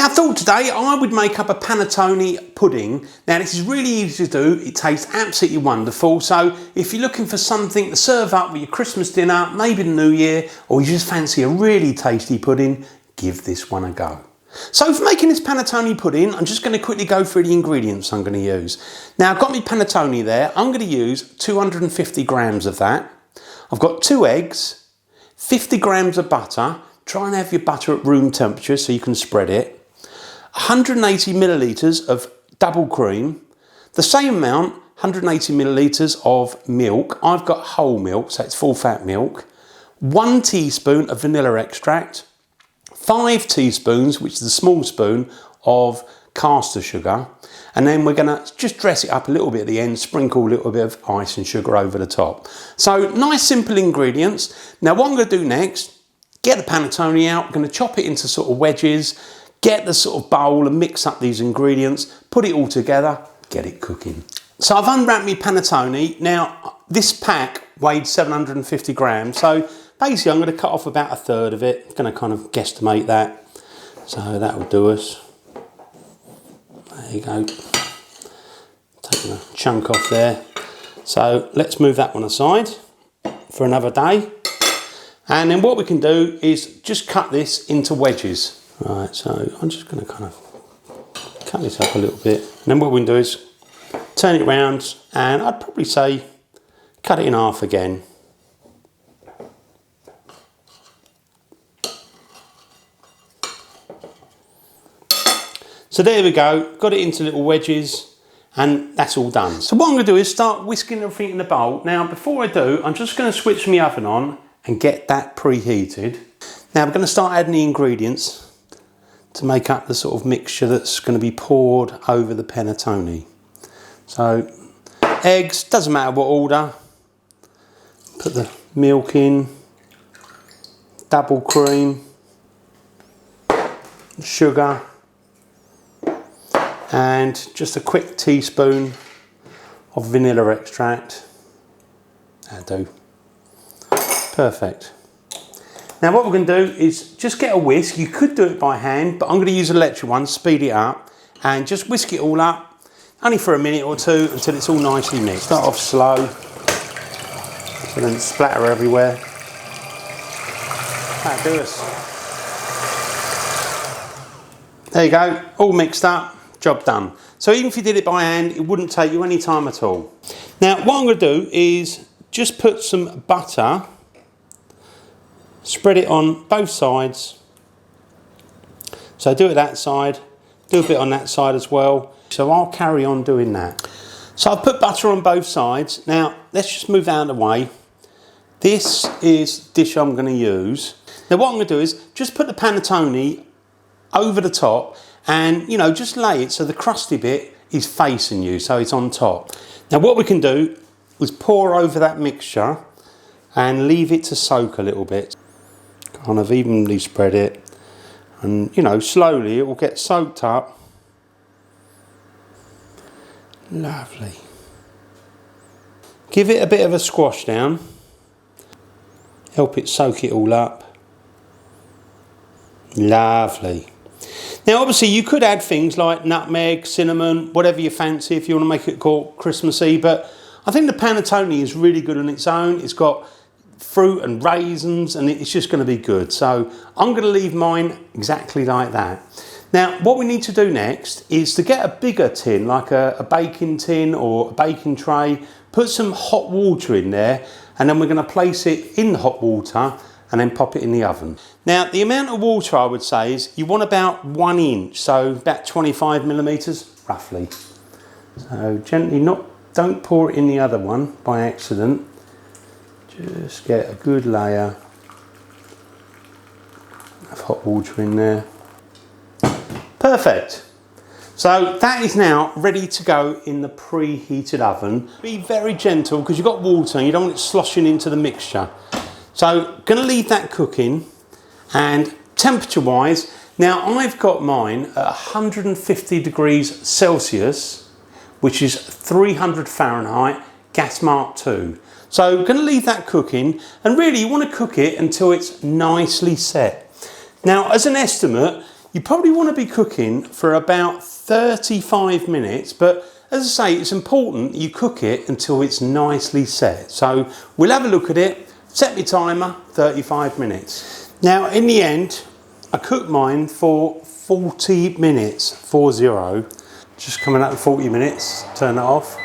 Now I thought today I would make up a panettone pudding. Now this is really easy to do, it tastes absolutely wonderful. So if you're looking for something to serve up with your Christmas dinner, maybe the New Year, or you just fancy a really tasty pudding, give this one a go. So for making this panettone pudding, I'm just going to quickly go through the ingredients I'm going to use. Now I've got my panettone there, I'm going to use 250 grams of that. I've got 2 eggs, 50 grams of butter. Try and have your butter at room temperature so you can spread it. 180 millilitres of double cream. The same amount, 180 millilitres of milk. I've got whole milk, so it's full fat milk. 1 teaspoon of vanilla extract. 5 teaspoons, which is a small spoon, of caster sugar. And then we're going to just dress it up a little bit at the end, sprinkle a little bit of ice and sugar over the top. So nice simple ingredients. Now what I'm going to do next, get the panettone out, I'm going to chop it into sort of wedges, get the sort of bowl and mix up these ingredients, put it all together, get it cooking. So I've unwrapped my panettone. Now this pack weighed 750 grams, so basically I'm going to cut off about 1/3 of it. I'm going to kind of guesstimate that. So that will do us. There you go. Taking a chunk off there. So let's move that one aside for another day. And then what we can do is just cut this into wedges. Right, so I'm just going to kind of cut this up a little bit. And then what we can do is turn it around and I'd probably say cut it in half again. So there we go, got it into little wedges and that's all done. So what I'm going to do is start whisking everything in the bowl. Now before I do, I'm just going to switch my oven on and get that preheated. Now we're going to start adding the ingredients to make up the sort of mixture that's going to be poured over the panettone. So eggs, doesn't matter what order. Put the milk in, double cream, sugar, and just a quick teaspoon of vanilla extract. That'll do. Perfect. Now what we're going to do is just get a whisk. You could do it by hand, but I'm going to use an electric one, speed it up, and just whisk it all up, only for a minute or two until it's all nicely mixed. Start off slow, so then splatter everywhere. That'll do us. There you go, all mixed up. Job done. So even if you did it by hand, it wouldn't take you any time at all. Now what I'm going to do is just put some butter, spread it on both sides. So do it that side, do a bit on that side as well. So I'll carry on doing that. So I've put butter on both sides. Now let's just move out of the way. This is the dish I'm going to use. Now what I'm going to do is just put the panettone over the top and, you know, just lay it so the crusty bit is facing you, so it's on top. Now what we can do is pour over that mixture and leave it to soak a little bit. Kind of evenly spread it, and, you know, slowly it will get soaked up. Lovely. Give it a bit of a squash down. Help it soak it all up. Lovely. Now obviously you could add things like nutmeg, cinnamon, whatever you fancy if you want to make it called Christmassy, but I think the panettone is really good on its own. It's got fruit and raisins and it's just going to be good. So I'm going to leave mine exactly like that. Now what we need to do next is to get a bigger tin, like a baking tin or a baking tray, put some hot water in there, and then we're going to place it in the hot water and then pop it in the oven. Now the amount of water I would say is you want about 1 inch, so about 25 millimeters roughly. So gently, don't pour it in the other one by accident. Just get a good layer of hot water in there. Perfect. So that is now ready to go in the preheated oven. Be very gentle because you've got water and you don't want it sloshing into the mixture. So going to leave that cooking, and temperature wise, now I've got mine at 150 degrees Celsius, which is 300 Fahrenheit, gas mark 2. So going to leave that cooking, and really you want to cook it until it's nicely set. Now as an estimate, you probably want to be cooking for about 35 minutes, but as I say, it's important you cook it until it's nicely set. So we'll have a look at it, set my timer, 35 minutes. Now in the end, I cooked mine for 40 minutes, 40. Just coming up to 40 minutes, turn it off.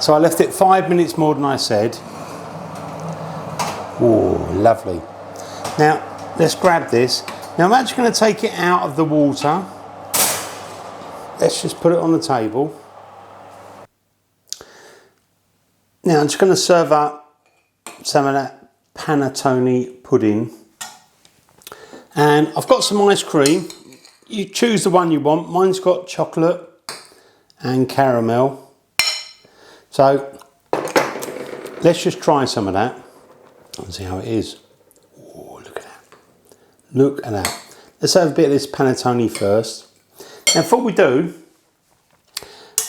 So I left it 5 minutes more than I said. Oh, lovely. Now, let's grab this. Now I'm actually going to take it out of the water. Let's just put it on the table. Now I'm just going to serve up some of that panettone pudding. And I've got some ice cream. You choose the one you want. Mine's got chocolate and caramel. So let's just try some of that and see how it is. Oh, look at that. Look at that. Let's have a bit of this panettone first. Now before we do,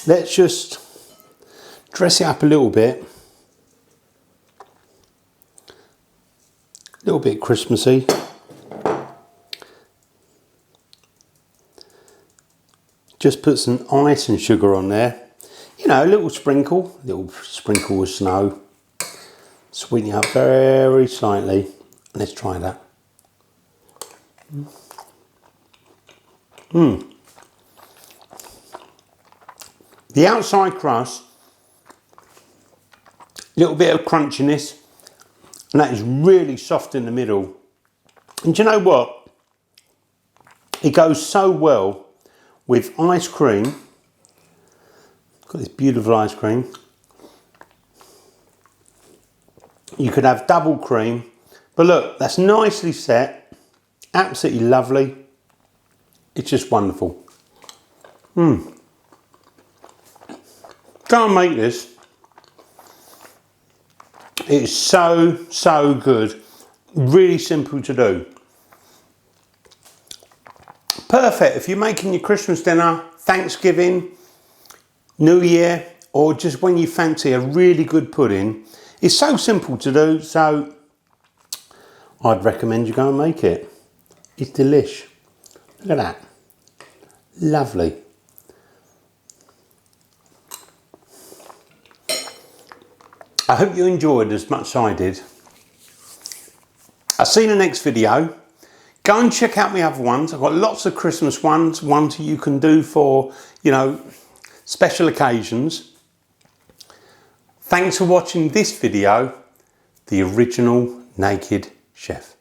let's just dress it up a little bit. A little bit Christmassy. Just put some ice and sugar on there. You know, a little sprinkle of snow. Sweeten it up very slightly. Let's try that. The outside crust, a little bit of crunchiness, and that is really soft in the middle. And do you know what? It goes so well with ice cream. Got this beautiful ice cream. You could have double cream, but look, that's nicely set, absolutely lovely. It's just wonderful. Go and make this. It's so good. Really simple to do. Perfect if you're making your Christmas dinner, Thanksgiving, New Year, or just when you fancy a really good pudding. It's so simple to do, so I'd recommend you go and make it. It's delish. Look at that. Lovely. I hope you enjoyed as much as I did. I'll see you in the next video. Go and check out my other ones. I've got lots of Christmas ones you can do for, you know, special occasions. Thanks for watching this video, The Original Naked Chef.